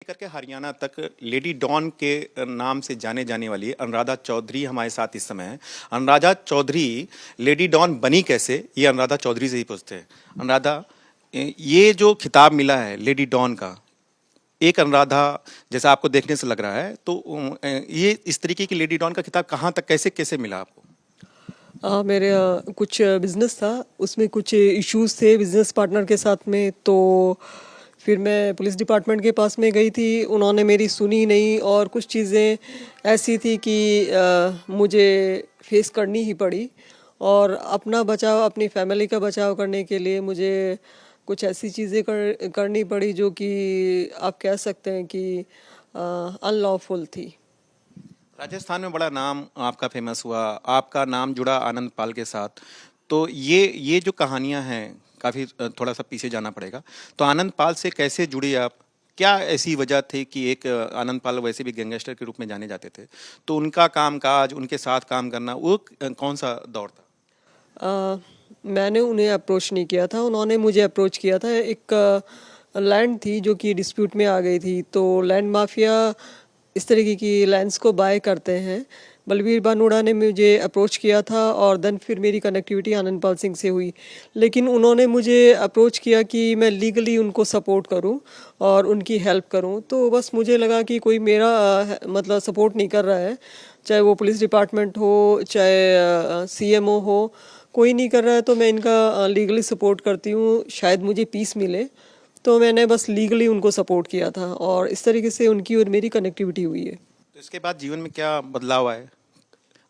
करके हरियाणा तक lady don के नाम से जाने जाने वाली अनुराधा चौधरी हमारे साथ इस समय है। अनुराधा चौधरी लेडी डॉन बनी कैसे, ये अनुराधा चौधरी से ही पूछते हैं। अनुराधा, ये जो खिताब मिला है लेडी डॉन का, एक अनुराधा जैसा आपको देखने से लग रहा है, तो ये इस तरीके की लेडी डॉन का खिताब कहाँ तक कैसे कैसे मिला आपको? मेरे कुछ बिजनेस था, उसमें कुछ इश्यूज थे बिजनेस पार्टनर के साथ में। तो फिर मैं पुलिस डिपार्टमेंट के पास में गई थी, उन्होंने मेरी सुनी नहीं और कुछ चीज़ें ऐसी थी कि मुझे फेस करनी ही पड़ी। और अपना बचाव, अपनी फैमिली का बचाव करने के लिए मुझे कुछ ऐसी चीज़ें करनी पड़ी जो कि आप कह सकते हैं कि अनलॉफुल थी। राजस्थान में बड़ा नाम आपका फेमस हुआ, आपका नाम जुड़ा आनंद पाल के साथ। तो ये जो कहानियां हैं काफ़ी, थोड़ा सा पीछे जाना पड़ेगा। तो आनंद पाल से कैसे जुड़ी आप? क्या ऐसी वजह थी कि एक आनंद पाल वैसे भी गैंगस्टर के रूप में जाने जाते थे, तो उनका काम काज, उनके साथ काम करना, वो कौन सा दौर था? मैंने उन्हें अप्रोच नहीं किया था, उन्होंने मुझे अप्रोच किया था। एक लैंड थी जो कि डिस्प्यूट में आ गई थी, तो लैंड माफिया इस तरीके की लैंड्स को बाय करते हैं। बलबीर बानोड़ा ने मुझे अप्रोच किया था और देन फिर मेरी कनेक्टिविटी आनंदपाल सिंह से हुई। लेकिन उन्होंने मुझे अप्रोच किया कि मैं लीगली उनको सपोर्ट करूं और उनकी हेल्प करूं। तो बस मुझे लगा कि कोई मेरा मतलब सपोर्ट नहीं कर रहा है, चाहे वो पुलिस डिपार्टमेंट हो, चाहे सीएमओ हो, कोई नहीं कर रहा है, तो मैं इनका लीगली सपोर्ट करती हूँ, शायद मुझे पीस मिले। तो मैंने बस लीगली उनको सपोर्ट किया था और इस तरीके से उनकी और मेरी कनेक्टिविटी हुई है। तो इसके बाद जीवन में क्या बदलाव आए?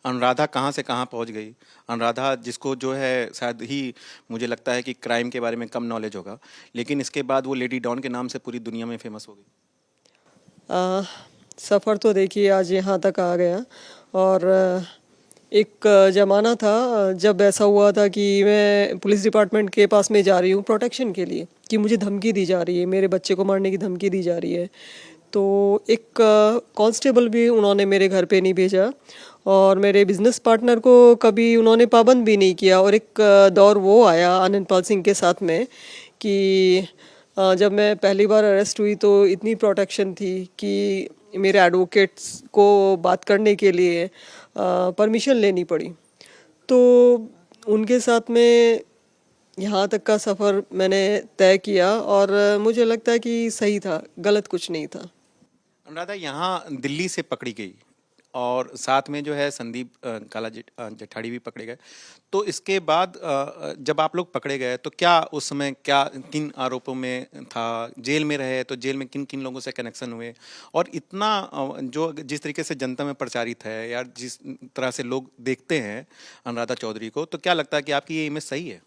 अनुराधा कहाँ से कहाँ पहुँच गई? अनुराधा जिसको जो है शायद ही, मुझे लगता है कि क्राइम के बारे में कम नॉलेज होगा, लेकिन इसके बाद वो लेडी डॉन के नाम से पूरी दुनिया में फेमस हो गई। आ, सफ़र तो देखिए आज यहाँ तक आ गया। और एक ज़माना था जब ऐसा हुआ था कि मैं पुलिस डिपार्टमेंट के पास में जा रही हूँ प्रोटेक्शन के लिए, कि मुझे धमकी दी जा रही है, मेरे बच्चे को मारने की धमकी दी जा रही है। तो एक कांस्टेबल भी उन्होंने मेरे घर पे नहीं भेजा और मेरे बिजनेस पार्टनर को कभी उन्होंने पाबंद भी नहीं किया। और एक दौर वो आया आनंदपाल सिंह के साथ में कि जब मैं पहली बार अरेस्ट हुई तो इतनी प्रोटेक्शन थी कि मेरे एडवोकेट्स को बात करने के लिए परमिशन लेनी पड़ी। तो उनके साथ में यहाँ तक का सफ़र मैंने तय किया और मुझे लगता है कि सही था, गलत कुछ नहीं था। अनुराधा यहाँ दिल्ली से पकड़ी गई और साथ में जो है संदीप जेठाड़ी भी पकड़े गए। तो इसके बाद जब आप लोग पकड़े गए तो क्या उस समय क्या, किन आरोपों में था? जेल में रहे तो जेल में किन किन लोगों से कनेक्शन हुए? और इतना जो जिस तरीके से जनता में प्रचारित है, या जिस तरह से लोग देखते हैं अनुराधा चौधरी को, तो क्या लगता है कि आपकी ये इमेज सही है?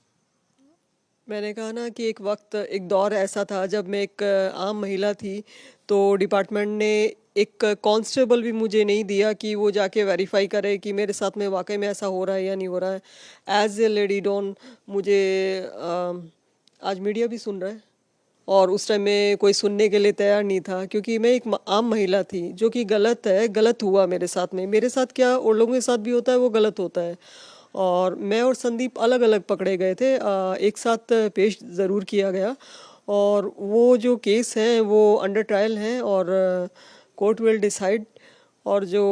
मैंने कहा ना कि एक वक्त, एक दौर ऐसा था जब मैं एक आम महिला थी, तो डिपार्टमेंट ने एक कांस्टेबल भी मुझे नहीं दिया कि वो जाके वेरीफाई करे कि मेरे साथ में वाकई में ऐसा हो रहा है या नहीं हो रहा है। एज ए लेडी डॉन मुझे आज मीडिया भी सुन रहा है और उस टाइम में कोई सुनने के लिए तैयार नहीं था, क्योंकि मैं एक आम महिला थी, जो कि गलत है, गलत हुआ मेरे साथ में। मेरे साथ क्या और लोगों के साथ भी होता है, वो गलत होता है। और मैं और संदीप अलग अलग पकड़े गए थे, एक साथ पेश ज़रूर किया गया। और वो जो केस हैं वो अंडर ट्रायल हैं और कोर्ट विल डिसाइड। और जो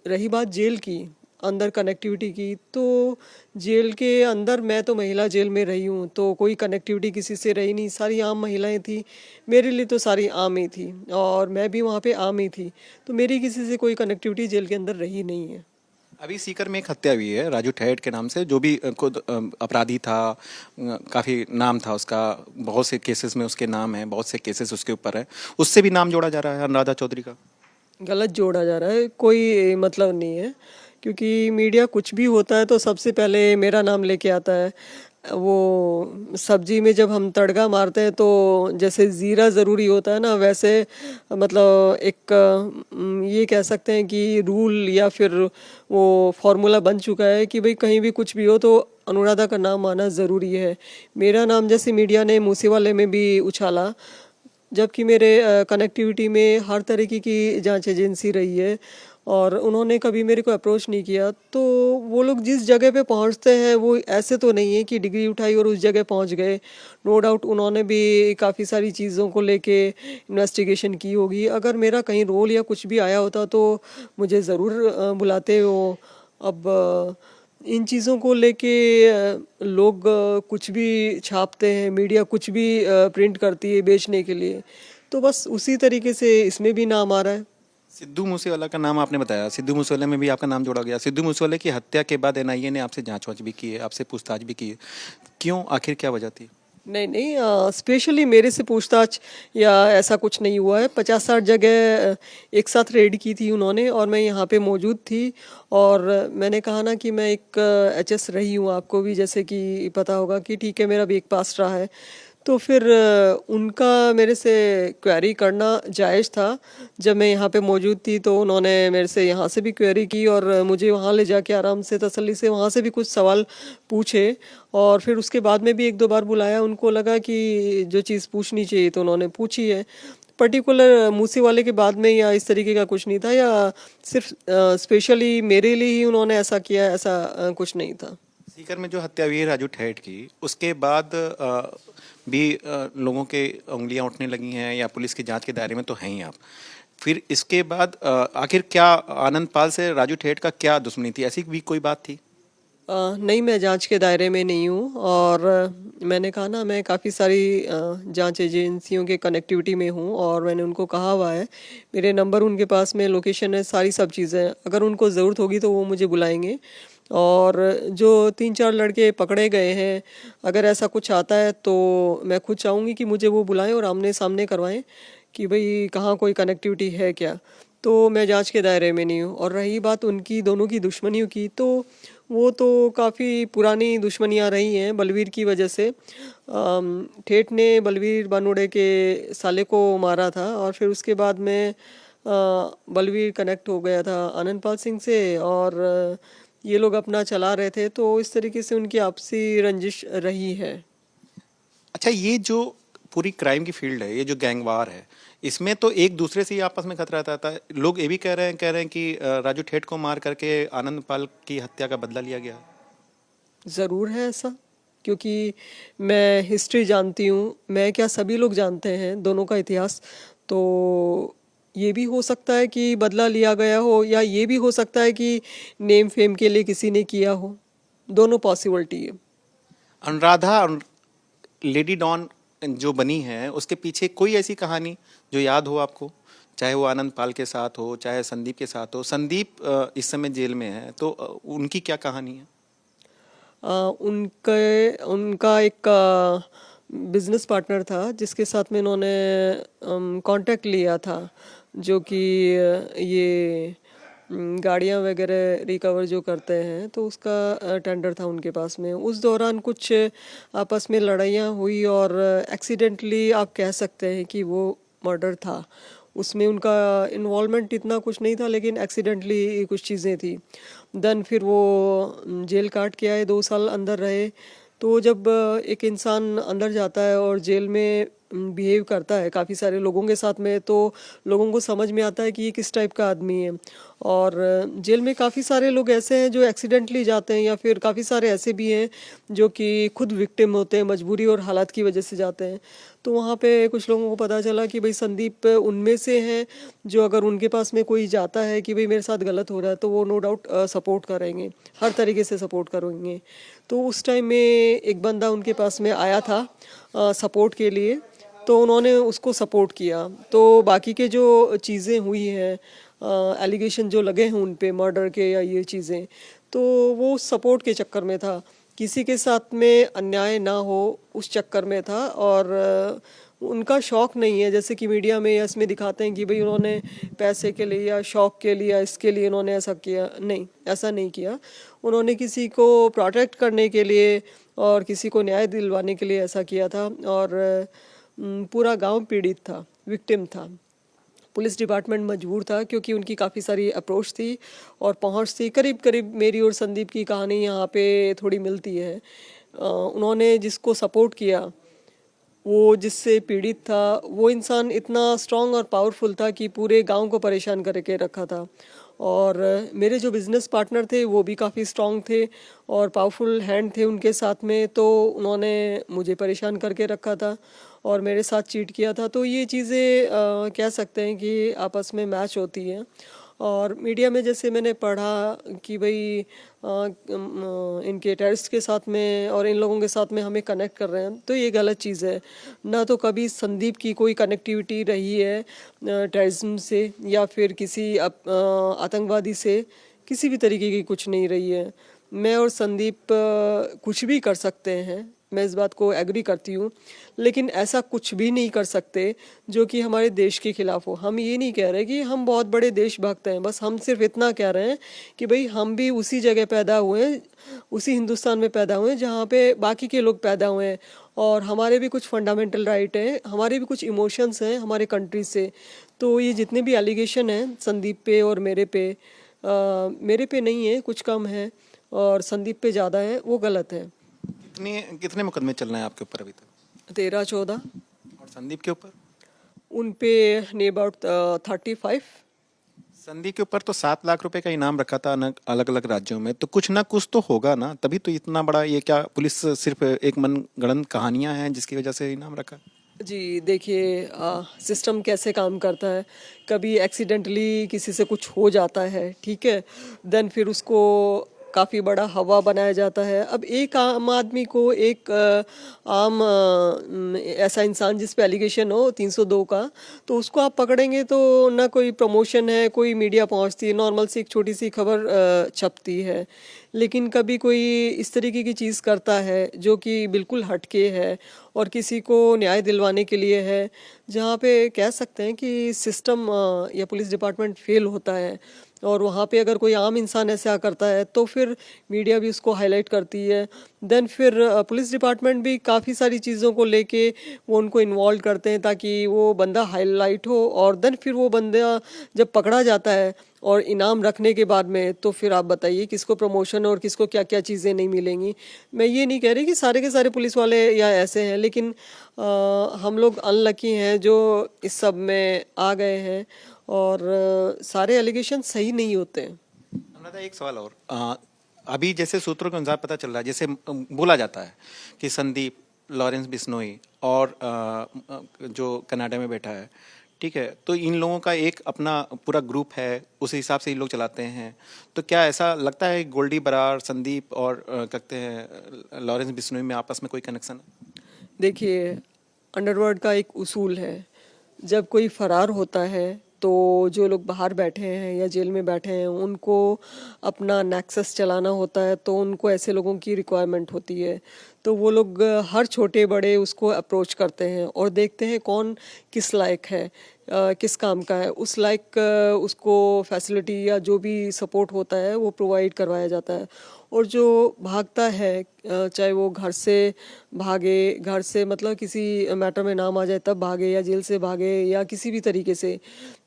रही बात जेल की अंदर कनेक्टिविटी की, तो जेल के अंदर मैं तो महिला जेल में रही हूँ, तो कोई कनेक्टिविटी किसी से रही नहीं, सारी आम महिलाएं थी। मेरे लिए तो सारी आम ही थी और मैं भी वहाँ पे आम ही थी, तो मेरी किसी से कोई कनेक्टिविटी जेल के अंदर रही नहीं है। अभी सीकर में एक हत्या हुई है राजू ठेठ के नाम से, जो भी खुद अपराधी था, काफ़ी नाम था उसका, बहुत से केसेस में उसके नाम है, बहुत से केसेस उसके ऊपर है। उससे भी नाम जोड़ा जा रहा है अनुराधा चौधरी का। गलत जोड़ा जा रहा है, कोई मतलब नहीं है। क्योंकि मीडिया कुछ भी होता है तो सबसे पहले मेरा नाम लेके आता है। वो सब्जी में जब हम तड़का मारते हैं तो जैसे ज़ीरा ज़रूरी होता है ना, वैसे मतलब एक ये कह सकते हैं कि रूल या फिर वो फार्मूला बन चुका है कि भाई कहीं भी कुछ भी हो तो अनुराधा का नाम आना ज़रूरी है। मेरा नाम जैसे मीडिया ने मूसेवाले में भी उछाला, जबकि मेरे कनेक्टिविटी में हर तरीके की जांच एजेंसी रही है और उन्होंने कभी मेरे को अप्रोच नहीं किया। तो वो लोग जिस जगह पे पहुंचते हैं वो ऐसे तो नहीं है कि डिग्री उठाई और उस जगह पहुंच गए। नो डाउट उन्होंने भी काफ़ी सारी चीज़ों को लेके इन्वेस्टिगेशन की होगी। अगर मेरा कहीं रोल या कुछ भी आया होता तो मुझे ज़रूर बुलाते वो। अब इन चीज़ों को लेके लोग कुछ भी छापते हैं, मीडिया कुछ भी प्रिंट करती है बेचने के लिए। तो बस उसी तरीके से इसमें भी नाम आ रहा है। सिद्धू मूसेवाला का नाम आपने बताया, सिद्धू मूसेवाला में भी आपका नाम जोड़ा गया। सिद्धू मूसेवाला की हत्या के बाद एनआईए ने आपसे जांच वाच भी की है, आपसे पूछताछ भी की है, क्यों, आखिर क्या वजह थी? नहीं नहीं, स्पेशली मेरे से पूछताछ या ऐसा कुछ नहीं हुआ है। 50-60 जगह एक साथ रेड की थी उन्होंने और मैं यहाँ पे मौजूद थी। और मैंने कहा ना कि मैं एक एचएस रही हूँ, आपको भी जैसे कि पता होगा कि ठीक है मेरा भी एक पास्ट रहा है। तो फिर उनका मेरे से क्वेरी करना जायज़ था। जब मैं यहाँ पे मौजूद थी तो उन्होंने मेरे से यहाँ से भी क्वेरी की और मुझे वहाँ ले जाके आराम से तसल्ली से वहाँ से भी कुछ सवाल पूछे। और फिर उसके बाद में भी एक दो बार बुलाया, उनको लगा कि जो चीज़ पूछनी चाहिए तो उन्होंने पूछी है। पर्टिकुलर मूसी वाले के बाद में या इस तरीके का कुछ नहीं था, या सिर्फ स्पेशली मेरे लिए ही उन्होंने ऐसा किया, ऐसा कुछ नहीं था। सीकर में जो हत्या हुई है राजू ठेठ की, उसके बाद भी लोगों के उंगलियां उठने लगी हैं, या पुलिस की जांच के दायरे में तो हैं ही आप। फिर इसके बाद आखिर क्या आनंद पाल से राजू ठेठ का क्या दुश्मनी थी, ऐसी भी कोई बात थी? नहीं, मैं जांच के दायरे में नहीं हूँ। और मैंने कहा ना मैं काफ़ी सारी जांच एजेंसियों के कनेक्टिविटी में हूँ और मैंने उनको कहा हुआ है, मेरे नंबर उनके पास में, लोकेशन है, सारी सब चीज़ें, अगर उनको ज़रूरत होगी तो वो मुझे बुलाएंगे। और जो 3-4 लड़के पकड़े गए हैं, अगर ऐसा कुछ आता है तो मैं खुद चाहूँगी कि मुझे वो बुलाएं और आमने सामने करवाएं कि भाई कहाँ कोई कनेक्टिविटी है क्या। तो मैं जांच के दायरे में नहीं हूँ। और रही बात उनकी दोनों की दुश्मनियों की, तो वो तो काफ़ी पुरानी दुश्मनियाँ रही हैं बलवीर की वजह से। ठेठ ने बलवीर बानुड़े के साले को मारा था और फिर उसके बाद में बलवीर कनेक्ट हो गया था आनंदपाल सिंह से, और ये लोग अपना चला रहे थे। तो इस तरीके से उनकी आपसी रंजिश रही है। अच्छा, ये जो पूरी क्राइम की फील्ड है, ये जो गैंगवार है, इसमें तो एक दूसरे से ही आपस में खतरा रहता है। लोग ये भी कह रहे हैं कि राजू ठेठ को मार करके आनंद पाल की हत्या का बदला लिया गया। ज़रूर है ऐसा, क्योंकि मैं हिस्ट्री जानती हूँ, मैं क्या सभी लोग जानते हैं दोनों का इतिहास। तो ये भी हो सकता है कि बदला लिया गया हो, या ये भी हो सकता है कि नेम फेम के लिए किसी ने किया हो। दोनों पॉसिबिलिटी है। अनुराधा और लेडी डॉन जो बनी है, उसके पीछे कोई ऐसी कहानी जो याद हो आपको, चाहे वो आनंद पाल के साथ हो, चाहे संदीप के साथ हो। संदीप इस समय जेल में है, तो उनकी क्या कहानी है? उनके उनका एक बिजनेस पार्टनर था जिसके साथ में इन्होंने कांटेक्ट लिया था, जो कि ये गाड़ियाँ वगैरह रिकवर जो करते हैं, तो उसका टेंडर था उनके पास में। उस दौरान कुछ आपस में लड़ाइयाँ हुई और एक्सीडेंटली आप कह सकते हैं कि वो मर्डर था। उसमें उनका इन्वॉल्वमेंट इतना कुछ नहीं था, लेकिन एक्सीडेंटली कुछ चीज़ें थी। देन फिर वो जेल काट के आए, 2 साल अंदर रहे। तो जब एक इंसान अंदर जाता है और जेल में बिहेव करता है काफ़ी सारे लोगों के साथ में, तो लोगों को समझ में आता है कि ये किस टाइप का आदमी है। और जेल में काफ़ी सारे लोग ऐसे हैं जो एक्सीडेंटली जाते हैं, या फिर काफ़ी सारे ऐसे भी हैं जो कि खुद विक्टिम होते हैं, मजबूरी और हालात की वजह से जाते हैं। तो वहाँ पे कुछ लोगों को पता चला कि भाई संदीप उनमें से हैं जो अगर उनके पास में कोई जाता है कि भाई मेरे साथ गलत हो रहा है, तो वो नो डाउट सपोर्ट करेंगे, हर तरीके से सपोर्ट करेंगे। तो उस टाइम में एक बंदा उनके पास में आया था सपोर्ट के लिए, तो उन्होंने उसको सपोर्ट किया। तो बाकी के जो चीज़ें हुई हैं, एलिगेशन जो लगे हैं उन पे मर्डर के या ये चीज़ें, तो वो सपोर्ट के चक्कर में था, किसी के साथ में अन्याय ना हो उस चक्कर में था। और उनका शौक नहीं है जैसे कि मीडिया में या इसमें दिखाते हैं कि भाई उन्होंने पैसे के लिए या शौक के लिए या इसके लिए उन्होंने ऐसा किया। नहीं, ऐसा नहीं किया। उन्होंने किसी को प्रोटेक्ट करने के लिए और किसी को न्याय दिलवाने के लिए ऐसा किया था। और पूरा गांव पीड़ित था, विक्टिम था। पुलिस डिपार्टमेंट मजबूर था क्योंकि उनकी काफ़ी सारी अप्रोच थी और पहुंच थी। करीब करीब मेरी और संदीप की कहानी यहाँ पे थोड़ी मिलती है। उन्होंने जिसको सपोर्ट किया, वो जिससे पीड़ित था, वो इंसान इतना स्ट्रांग और पावरफुल था कि पूरे गांव को परेशान करके रखा था। और मेरे जो बिज़नेस पार्टनर थे वो भी काफ़ी स्ट्रांग थे और पावरफुल हैंड थे उनके साथ में, तो उन्होंने मुझे परेशान करके रखा था और मेरे साथ चीट किया था। तो ये चीज़ें कह सकते हैं कि आपस में मैच होती हैं। और मीडिया में जैसे मैंने पढ़ा कि भाई इनके टेररिस्ट के साथ में और इन लोगों के साथ में हमें कनेक्ट कर रहे हैं, तो ये गलत चीज़ है। ना तो कभी संदीप की कोई कनेक्टिविटी रही है टेररिज्म से या फिर किसी आतंकवादी से, किसी भी तरीके की कुछ नहीं रही है। मैं और संदीप कुछ भी कर सकते हैं, मैं इस बात को एग्री करती हूँ, लेकिन ऐसा कुछ भी नहीं कर सकते जो कि हमारे देश के खिलाफ हो। हम ये नहीं कह रहे कि हम बहुत बड़े देशभक्त हैं, बस हम सिर्फ इतना कह रहे हैं कि भाई हम भी उसी जगह पैदा हुए हैं, उसी हिंदुस्तान में पैदा हुए हैं जहाँ पे बाकी के लोग पैदा हुए हैं, और हमारे भी कुछ फंडामेंटल राइट हैं, हमारे भी कुछ इमोशंस हैं हमारे कंट्री से। तो ये जितने भी एलिगेशन हैं संदीप पे और मेरे पे नहीं है, कुछ कम है और संदीप पे ज़्यादा है, वो गलत है। कितने कितने मुकदमे चल रहे हैं आपके ऊपर अभी तक? 13-14। और संदीप के ऊपर? उन पे ने अबाउट 35। संदीप के ऊपर तो 7 लाख रुपए का इनाम रखा था अलग अलग राज्यों में, तो कुछ ना कुछ तो होगा ना, तभी तो इतना बड़ा ये क्या पुलिस सिर्फ एक मनगढ़ंत कहानियां हैं जिसकी वजह से इनाम रखा? जी देखिए, सिस्टम कैसे काम करता है, कभी एक्सीडेंटली किसी से कुछ हो जाता है, ठीक है, देन फिर उसको काफ़ी बड़ा हवा बनाया जाता है। अब एक आम आदमी को, एक ऐसा इंसान जिस पे एलिगेशन हो 302 का, तो उसको आप पकड़ेंगे तो ना कोई प्रमोशन है, कोई मीडिया पहुंचती है, नॉर्मल सी एक छोटी सी खबर छपती है। लेकिन कभी कोई इस तरीके की चीज़ करता है जो कि बिल्कुल हटके है और किसी को न्याय दिलवाने के लिए है, जहाँ पे कह सकते हैं कि सिस्टम या पुलिस डिपार्टमेंट फेल होता है, और वहाँ पे अगर कोई आम इंसान ऐसा करता है तो फिर मीडिया भी उसको हाईलाइट करती है। देन फिर पुलिस डिपार्टमेंट भी काफ़ी सारी चीज़ों को लेके वो उनको इन्वॉल्व करते हैं ताकि वो बंदा हाईलाइट हो, और देन फिर वो बंदा जब पकड़ा जाता है और इनाम रखने के बाद में, तो फिर आप बताइए किसको प्रमोशन और किसको क्या क्या चीज़ें नहीं मिलेंगी। मैं ये नहीं कह रही कि सारे के सारे पुलिस वाले या ऐसे हैं, लेकिन हम लोग अनलकी हैं जो इस सब में आ गए हैं, और सारे एलिगेशन सही नहीं होते हैं। अनुराधा, एक सवाल और, अभी जैसे सूत्रों के अनुसार पता चल रहा है, जैसे बोला जाता है कि संदीप, लॉरेंस बिश्नोई और जो कनाडा में बैठा है, ठीक है, तो इन लोगों का एक अपना पूरा ग्रुप है, उस हिसाब से ये लोग चलाते हैं। तो क्या ऐसा लगता है गोल्डी बरार, संदीप और कहते हैं लॉरेंस बिश्नोई में आपस में कोई कनेक्शन है? देखिए, अंडरवर्ल्ड का एक उसूल है, जब कोई फरार होता है तो जो लोग बाहर बैठे हैं या जेल में बैठे हैं उनको अपना नेक्सस चलाना होता है, तो उनको ऐसे लोगों की रिक्वायरमेंट होती है। तो वो लोग हर छोटे बड़े उसको अप्रोच करते हैं और देखते हैं कौन किस लायक है, किस काम का है, उस लायक उसको फैसिलिटी या जो भी सपोर्ट होता है वो प्रोवाइड करवाया जाता है। और जो भागता है, चाहे वो घर से भागे, घर से मतलब किसी मैटर में नाम आ जाए तब भागे, या जेल से भागे, या किसी भी तरीके से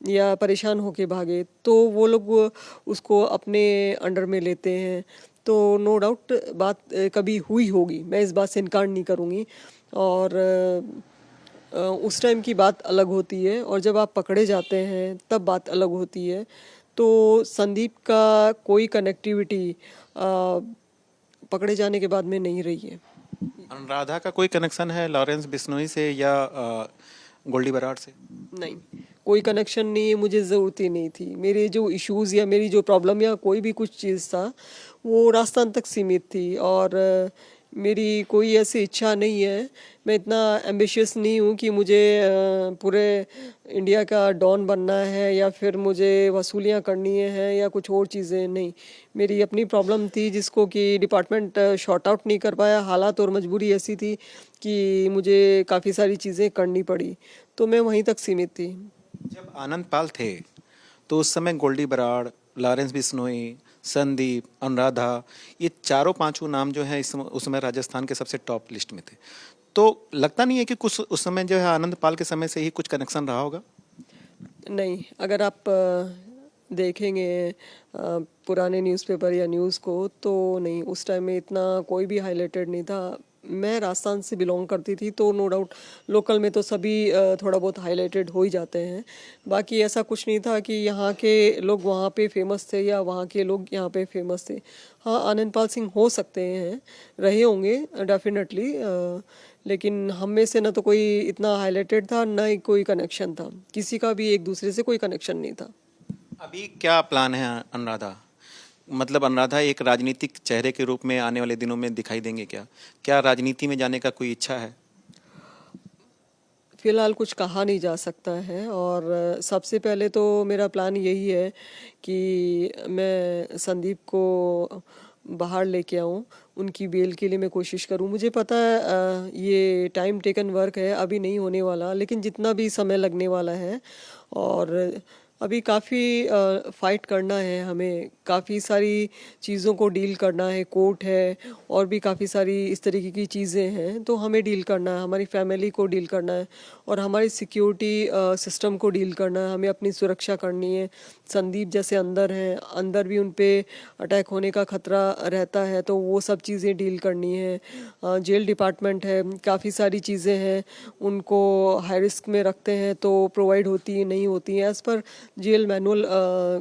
या परेशान होके भागे, तो वो लोग उसको अपने अंडर में लेते हैं। तो नो डाउट बात कभी हुई होगी, मैं इस बात से इनकार नहीं करूँगी। और उस टाइम की बात अलग होती है और जब आप पकड़े जाते हैं तब बात अलग होती है। तो संदीप का कोई कनेक्टिविटी पकड़े जाने के बाद में नहीं रही है। अनुराधा का कोई कनेक्शन है लॉरेंस बिश्नोई से या गोल्डी बरार से? नहीं, कोई कनेक्शन नहीं है, मुझे ज़रूरत ही नहीं थी। मेरे जो इश्यूज़ या मेरी जो प्रॉब्लम या कोई भी कुछ चीज़ था वो राजस्थान तक सीमित थी, और मेरी कोई ऐसी इच्छा नहीं है, मैं इतना एम्बिशियस नहीं हूँ कि मुझे पूरे इंडिया का डॉन बनना है या फिर मुझे वसूलियाँ करनी है या कुछ और चीज़ें। नहीं, मेरी अपनी प्रॉब्लम थी जिसको कि डिपार्टमेंट शॉर्ट आउट नहीं कर पाया, हालात और मजबूरी ऐसी थी कि मुझे काफ़ी सारी चीज़ें करनी पड़ी, तो मैं वहीं तक सीमित थी। जब आनंद पाल थे तो उस समय गोल्डी बराड़, लॉरेंस बिश्नोई, संदीप, अनुराधा, ये चारों पांचों नाम जो है उस समय राजस्थान के सबसे टॉप लिस्ट में थे। तो लगता नहीं है कि कुछ उस समय जो है आनंद पाल के समय से ही कुछ कनेक्शन रहा होगा? नहीं, अगर आप देखेंगे पुराने न्यूज़पेपर या न्यूज़ को, तो नहीं, उस टाइम में इतना कोई भी हाईलाइटेड नहीं था। मैं राजस्थान से बिलोंग करती थी, तो नो डाउट लोकल में तो सभी थोड़ा बहुत हाईलाइटेड हो ही जाते हैं। बाकी ऐसा कुछ नहीं था कि यहाँ के लोग वहाँ पे फेमस थे या वहाँ के लोग यहाँ पे फेमस थे। हाँ, आनंदपाल सिंह हो सकते हैं, रहे होंगे डेफिनेटली, लेकिन हम में से ना तो कोई इतना हाईलाइटेड था, ना ही कोई कनेक्शन था, किसी का भी एक दूसरे से कोई कनेक्शन नहीं था। अभी क्या प्लान है अनुराधा? मतलब अनुराधा एक राजनीतिक चेहरे के रूप में आने वाले दिनों में दिखाई देंगे क्या? क्या राजनीति में जाने का कोई इच्छा है? फिलहाल कुछ कहा नहीं जा सकता है, और सबसे पहले तो मेरा प्लान यही है कि मैं संदीप को बाहर लेके आऊँ, उनकी बेल के लिए मैं कोशिश करूँ। मुझे पता है ये टाइम टेकन वर्क है, अभी नहीं होने वाला, लेकिन जितना भी समय लगने वाला है, और अभी काफ़ी फाइट करना है हमें, काफ़ी सारी चीज़ों को डील करना है, कोर्ट है और भी काफ़ी सारी इस तरीके की चीज़ें हैं, तो हमें डील करना है, हमारी फैमिली को डील करना है और हमारी सिक्योरिटी सिस्टम को डील करना है, हमें अपनी सुरक्षा करनी है। संदीप जैसे अंदर हैं, अंदर भी उन पे अटैक होने का खतरा रहता है, तो वो सब चीज़ें डील करनी है। जेल डिपार्टमेंट है, काफ़ी सारी चीज़ें हैं, उनको हाई रिस्क में रखते हैं तो प्रोवाइड होती है, नहीं होती हैं, एज़ पर जेल मैनुअल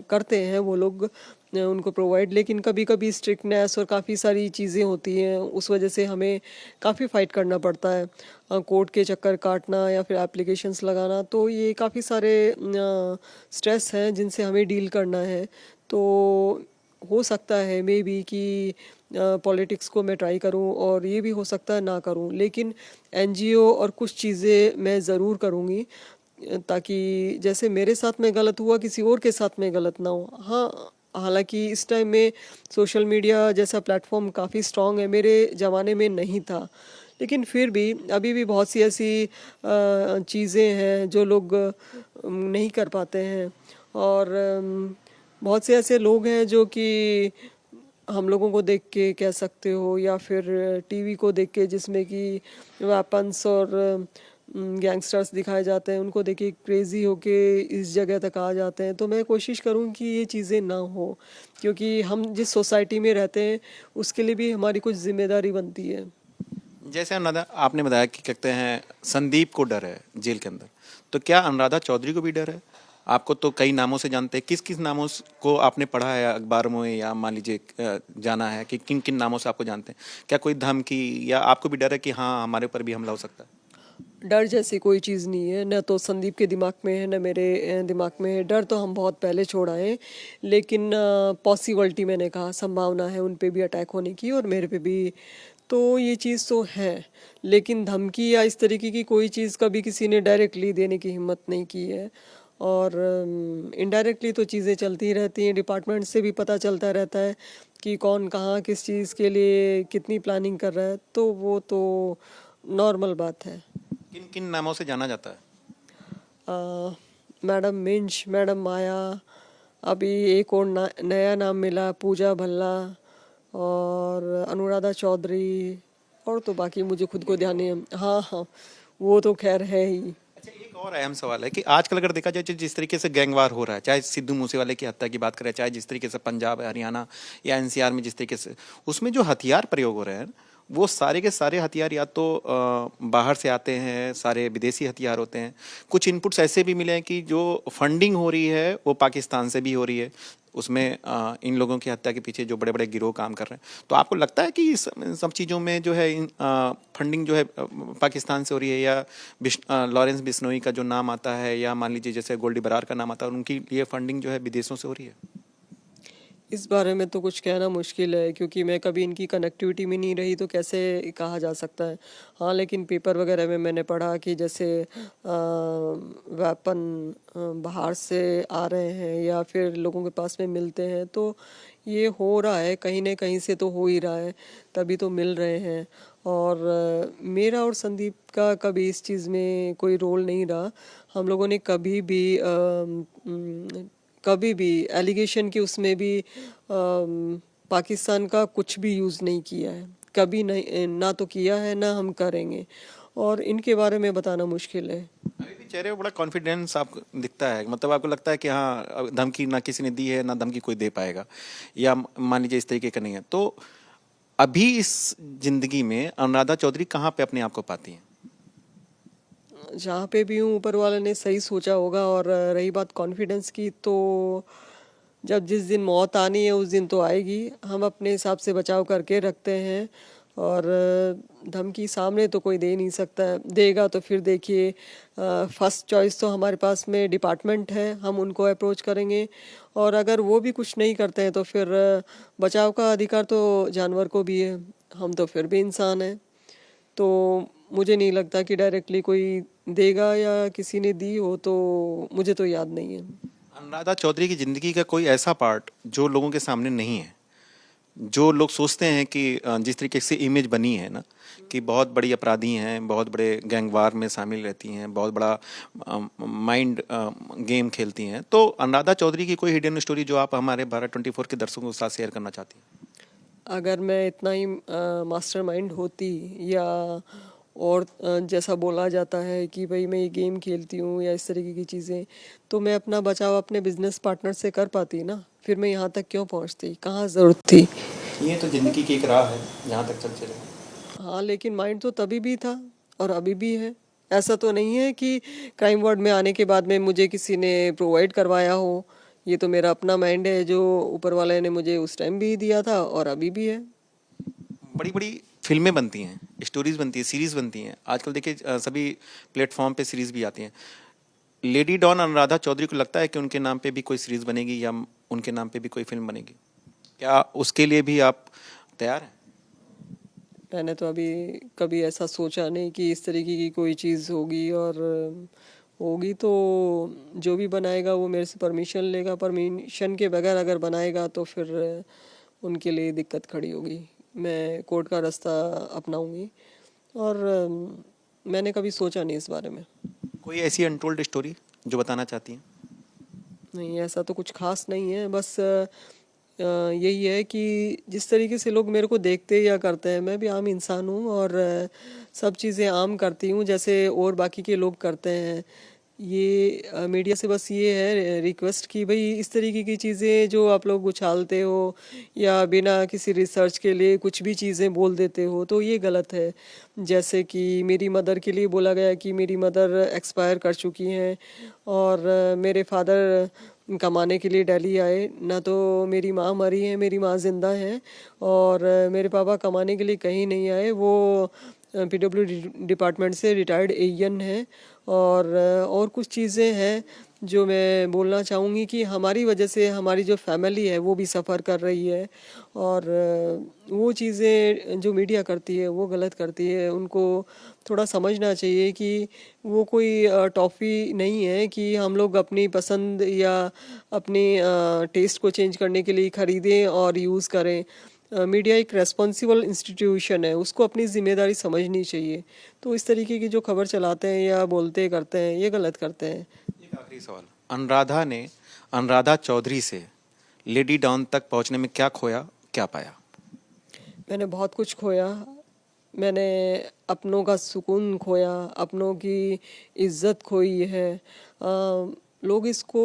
करते हैं वो लोग उनको प्रोवाइड, लेकिन कभी कभी स्ट्रिक्टनेस और काफ़ी सारी चीज़ें होती हैं, उस वजह से हमें काफ़ी फ़ाइट करना पड़ता है। कोर्ट के चक्कर काटना या फिर एप्लीकेशंस लगाना, तो ये काफ़ी सारे स्ट्रेस हैं जिनसे हमें डील करना है। तो हो सकता है मे बी कि पॉलिटिक्स को मैं ट्राई करूं, और ये भी हो सकता है ना करूं, लेकिन एनजीओ और कुछ चीज़ें मैं ज़रूर करूंगी, ताकि जैसे मेरे साथ में गलत हुआ किसी और के साथ में गलत ना हो। हाँ, हालांकि इस टाइम में सोशल मीडिया जैसा प्लेटफॉर्म काफ़ी स्ट्रांग है, मेरे ज़माने में नहीं था, लेकिन फिर भी अभी भी बहुत सी ऐसी चीज़ें हैं जो लोग नहीं कर पाते हैं, और बहुत से ऐसे लोग हैं जो कि हम लोगों को देख के कह सकते हो, या फिर टीवी को देख के जिसमें कि वेपन्स और गैंगस्टर्स दिखाए जाते हैं, उनको देख के क्रेजी होके इस जगह तक आ जाते हैं। तो मैं कोशिश करूँ कि ये चीज़ें ना हो, क्योंकि हम जिस सोसाइटी में रहते हैं उसके लिए भी हमारी कुछ जिम्मेदारी बनती है। जैसे अनुराधा आपने बताया कि कहते हैं संदीप को डर है जेल के अंदर, तो क्या अनुराधा चौधरी को भी डर है? आपको तो कई नामों से जानते हैं, किस किस नामों को आपने पढ़ा है अखबार में, या मान लीजिए जाना है कि किन किन नामों से आपको जानते हैं? क्या कोई धमकी, या आपको भी डर है कि हाँ हमारे ऊपर भी हमला हो सकता है? डर जैसी कोई चीज़ नहीं है, न तो संदीप के दिमाग में है न मेरे दिमाग में है। डर तो हम बहुत पहले छोड़ आए हैं, लेकिन पॉसिबिलिटी, मैंने कहा संभावना है उन पे भी अटैक होने की और मेरे पे भी, तो ये चीज़ तो है। लेकिन धमकी या इस तरीके की कोई चीज़ कभी किसी ने डायरेक्टली देने की हिम्मत नहीं की है, और इनडायरेक्टली तो चीज़ें चलती ही रहती हैं। डिपार्टमेंट से भी पता चलता रहता है कि कौन कहाँ किस चीज़ के लिए कितनी प्लानिंग कर रहा है, तो वो तो नॉर्मल बात है। किन किन नामों से जाना जाता है? मैडम मिंज, मैडम माया, अभी एक और नया नाम मिला, पूजा भल्ला और अनुराधा चौधरी, और तो बाकी मुझे खुद को ध्यान नहीं है। हाँ हाँ, वो तो खैर है ही। अच्छा, एक और अहम सवाल है कि आजकल अगर देखा जाए जिस तरीके से गैंगवार हो रहा है, चाहे सिद्धू मूसेवाले की हत्या की बात करें, चाहे जिस तरीके से पंजाब हरियाणा या एनसीआर में जिस तरीके से उसमें जो हथियार प्रयोग हो रहे हैं, वो सारे के सारे हथियार या तो बाहर से आते हैं, सारे विदेशी हथियार होते हैं। कुछ इनपुट्स ऐसे भी मिले हैं कि जो फंडिंग हो रही है वो पाकिस्तान से भी हो रही है, उसमें इन लोगों की हत्या के पीछे जो बड़े बड़े गिरोह काम कर रहे हैं। तो आपको लगता है कि इस सब चीज़ों में जो है फंडिंग जो है पाकिस्तान से हो रही है, या लॉरेंस बिश्नोई का जो नाम आता है, या मान लीजिए जैसे गोल्डी बरार का नाम आता है, उनकी ये फंडिंग जो है विदेशों से हो रही है? इस बारे में तो कुछ कहना मुश्किल है, क्योंकि मैं कभी इनकी कनेक्टिविटी में नहीं रही, तो कैसे कहा जा सकता है। हाँ, लेकिन पेपर वगैरह में मैंने पढ़ा कि जैसे वेपन बाहर से आ रहे हैं या फिर लोगों के पास में मिलते हैं, तो ये हो रहा है, कहीं ना कहीं से तो हो ही रहा है, तभी तो मिल रहे हैं। और मेरा और संदीप का कभी इस चीज़ में कोई रोल नहीं रहा। हम लोगों ने कभी भी एलिगेशन की उसमें भी पाकिस्तान का कुछ भी यूज़ नहीं किया है, कभी नहीं, ना तो किया है ना हम करेंगे, और इनके बारे में बताना मुश्किल है। अभी भी चेहरे पे बड़ा कॉन्फिडेंस आपको दिखता है, मतलब आपको लगता है कि हाँ धमकी ना किसी ने दी है ना धमकी कोई दे पाएगा, या मान लीजिए इस तरीके का नहीं है, तो अभी इस जिंदगी में अनुराधा चौधरी कहाँ पे अपने आप को पाती हैं? जहाँ पे भी हूँ ऊपर वाले ने सही सोचा होगा। और रही बात कॉन्फिडेंस की, तो जब जिस दिन मौत आनी है उस दिन तो आएगी। हम अपने हिसाब से बचाव करके रखते हैं। और धमकी सामने तो कोई दे नहीं सकता है। देगा तो फिर देखिए, फर्स्ट चॉइस तो हमारे पास में डिपार्टमेंट है, हम उनको अप्रोच करेंगे। और अगर वो भी कुछ नहीं करते हैं तो फिर बचाव का अधिकार तो जानवर को भी है, हम तो फिर भी इंसान हैं। तो मुझे नहीं लगता कि डायरेक्टली कोई देगा या किसी ने दी हो, तो मुझे तो याद नहीं है। अनुराधा चौधरी की जिंदगी का कोई ऐसा पार्ट जो लोगों के सामने नहीं है, जो लोग सोचते हैं कि जिस तरीके से इमेज बनी है ना, कि बहुत बड़ी अपराधी हैं, बहुत बड़े गैंगवार में शामिल रहती हैं, बहुत बड़ा माइंड गेम खेलती हैं, तो अनुराधा चौधरी की कोई हिडन स्टोरी जो आप हमारे भारत 24 के दर्शकों के साथ शेयर करना चाहती हैं? अगर मैं इतना ही मास्टरमाइंड होती, या और जैसा बोला जाता है कि भाई मैं ये गेम खेलती हूँ या इस तरीके की चीज़ें, तो मैं अपना बचाव अपने बिजनेस पार्टनर से कर पाती ना। फिर मैं यहाँ तक क्यों पहुँचती, कहाँ ज़रूरत थी। ये तो जिंदगी की एक राह है जहाँ तक चल चले। हाँ, लेकिन माइंड तो तभी भी था और अभी भी है। ऐसा तो नहीं है कि क्राइम वर्ड में आने के बाद में मुझे किसी ने प्रोवाइड करवाया हो। ये तो मेरा अपना माइंड है जो ऊपर वाले ने मुझे उस टाइम भी दिया था और अभी भी है। बड़ी बड़ी फिल्में बनती हैं, स्टोरीज बनती है, सीरीज बनती हैं, आजकल देखिए सभी प्लेटफॉर्म पे सीरीज भी आती हैं। लेडी डॉन अनुराधा चौधरी को लगता है कि उनके नाम पे भी कोई सीरीज बनेगी या उनके नाम पे भी कोई फिल्म बनेगी? क्या उसके लिए भी आप तैयार हैं? मैंने तो अभी कभी ऐसा सोचा नहीं कि इस तरीके की कोई चीज़ होगी। और होगी तो जो भी बनाएगा वो मेरे से परमिशन लेगा। परमिशन के बगैर अगर बनाएगा तो फिर उनके लिए दिक्कत खड़ी होगी। मैं कोर्ट का रास्ता अपनाऊंगी। और मैंने कभी सोचा नहीं इस बारे में। कोई ऐसी अनटोल्ड स्टोरी जो बताना चाहती हैं? नहीं, ऐसा तो कुछ खास नहीं है। बस यही है कि जिस तरीके से लोग मेरे को देखते या करते हैं, मैं भी आम इंसान हूँ और सब चीज़ें आम करती हूँ जैसे और बाकी के लोग करते हैं। ये मीडिया से बस ये है रिक्वेस्ट कि भाई इस तरीके की चीज़ें जो आप लोग उछालते हो या बिना किसी रिसर्च के लिए कुछ भी चीज़ें बोल देते हो, तो ये गलत है। जैसे कि मेरी मदर के लिए बोला गया कि मेरी मदर एक्सपायर कर चुकी हैं और मेरे फादर कमाने के लिए दिल्ली आए ना। तो मेरी माँ मरी है, मेरी माँ ज़िंदा है। और मेरे पापा कमाने के लिए कहीं नहीं आए, वो पीडब्ल्यू डिपार्टमेंट से रिटायर्ड एएन है। और कुछ चीज़ें हैं जो मैं बोलना चाहूँगी कि हमारी वजह से हमारी जो फैमिली है वो भी सफ़र कर रही है। और वो चीज़ें जो मीडिया करती है वो गलत करती है। उनको थोड़ा समझना चाहिए कि वो कोई टॉफ़ी नहीं है कि हम लोग अपनी पसंद या अपनी टेस्ट को चेंज करने के लिए ख़रीदें और यूज़ करें। मीडिया एक रेस्पॉन्सिबल इंस्टीट्यूशन है, उसको अपनी जिम्मेदारी समझनी चाहिए। तो इस तरीके की जो खबर चलाते हैं या बोलते करते हैं, ये गलत करते हैं। एक आखिरी सवाल, अनुराधा ने अनुराधा चौधरी से लेडी डॉन तक पहुंचने में क्या खोया, क्या पाया? मैंने बहुत कुछ खोया। मैंने अपनों का सुकून खोया, अपनों की इज्जत खोई है। लोग इसको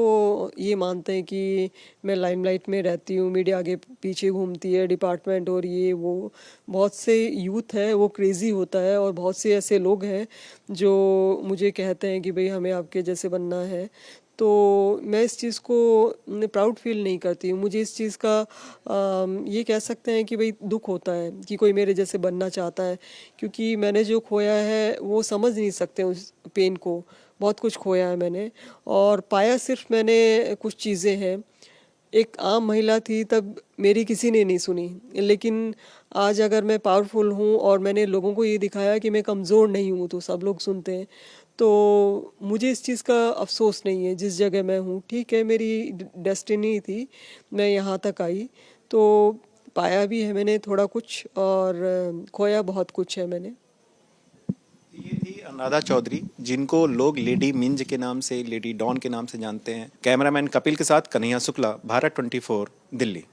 ये मानते हैं कि मैं लाइमलाइट में रहती हूँ, मीडिया आगे पीछे घूमती है, डिपार्टमेंट और ये वो। बहुत से यूथ है वो क्रेज़ी होता है और बहुत से ऐसे लोग हैं जो मुझे कहते हैं कि भाई हमें आपके जैसे बनना है। तो मैं इस चीज़ को प्राउड फील नहीं करती हूँ। मुझे इस चीज़ का ये कह सकते हैं कि भाई दुख होता है कि कोई मेरे जैसे बनना चाहता है, क्योंकि मैंने जो खोया है वो समझ नहीं सकते उस पेन को। बहुत कुछ खोया है मैंने और पाया सिर्फ मैंने कुछ चीज़ें हैं। एक आम महिला थी तब मेरी किसी ने नहीं सुनी, लेकिन आज अगर मैं पावरफुल हूँ और मैंने लोगों को ये दिखाया कि मैं कमज़ोर नहीं हूँ तो सब लोग सुनते हैं। तो मुझे इस चीज़ का अफसोस नहीं है जिस जगह मैं हूँ। ठीक है, मेरी डेस्टिनी थी, मैं यहाँ तक आई। तो पाया भी है मैंने थोड़ा कुछ और खोया बहुत कुछ है मैंने। ये थी अनुराधा चौधरी, जिनको लोग लेडी मिंज के नाम से, लेडी डॉन के नाम से जानते हैं। कैमरामैन कपिल के साथ कन्हैया शुक्ला, भारत 24, दिल्ली।